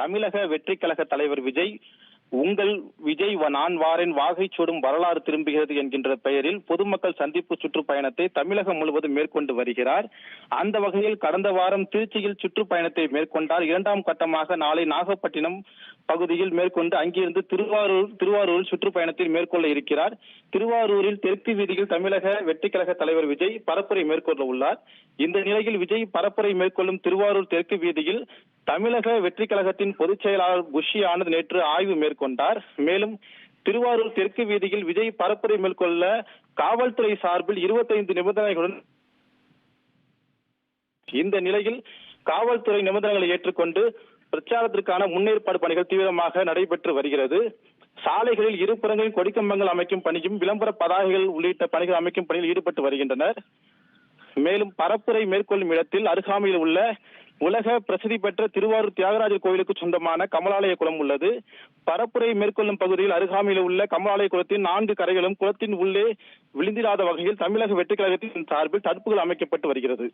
தமிழக வெற்றி கழக தலைவர் விஜய் உங்கள் விஜய் நான் வாரேன் வாகை சூடும் வரலாறு திரும்புகிறது என்கின்ற பெயரில் பொதுமக்கள் சந்திப்பு சுற்றுப்பயணத்தை தமிழகம் முழுவதும் மேற்கொண்டு வருகிறார். அந்த வகையில் கடந்த வாரம் திருச்சியில் சுற்றுப்பயணத்தை மேற்கொண்டார். இரண்டாம் கட்டமாக நாளை நாகப்பட்டினம் பகுதியில் மேற்கொண்டு அங்கிருந்து திருவாரூரில் சுற்றுப்பயணத்தில் மேற்கொள்ள இருக்கிறார். திருவாரூரில் தெற்கு வீதியில் தமிழக வெற்றி கழக தலைவர் விஜய் பரப்புரை மேற்கொள்ள உள்ளார். இந்த நிலையில் விஜய் பரப்புரை மேற்கொள்ளும் திருவாரூர் தெற்கு வீதியில் தமிழக வெற்றி கழகத்தின் பொதுச் செயலாளர் புஷி ஆனந்த் நேற்று ஆய்வு மேற்கொண்டார். மேலும் திருவாரூர் தெற்கு வீதியில் விஜய் பரப்புரை மேற்கொள்ள காவல்துறை சார்பில் 25 நிபந்தனைகளுடன் இந்த நிலையில் காவல்துறை நிபந்தனைகளை ஏற்றுக்கொண்டு பிரச்சாரத்திற்கான முன்னேற்பாடு பணிகள் தீவிரமாக நடைபெற்று வருகிறது. சாலைகளில் இருபுறங்களில் கொடிக்கம்பங்கள் அமைக்கும் பணியும் விளம்பர பதாகைகள் உள்ளிட்ட பணிகள் அமைக்கும் பணியில் ஈடுபட்டு வருகின்றனர். மேலும் பரப்புரை மேற்கொள்ளும் இடத்தில் அருகாமையில் உள்ள உலக பிரசித்தி பெற்ற திருவாரூர் தியாகராஜர் கோயிலுக்கு சொந்தமான கமலாலய குளம் உள்ளது. பரப்புரை மேற்கொள்ளும் பகுதியில் அருகாமையில் உள்ள கமலாலய குளத்தின் 4 கரைகளும் குளத்தின் உள்ளே விழுந்திராத வகையில் தமிழக வெற்றி கழகத்தின் சார்பில் தடுப்புகள் அமைக்கப்பட்டு வருகிறது.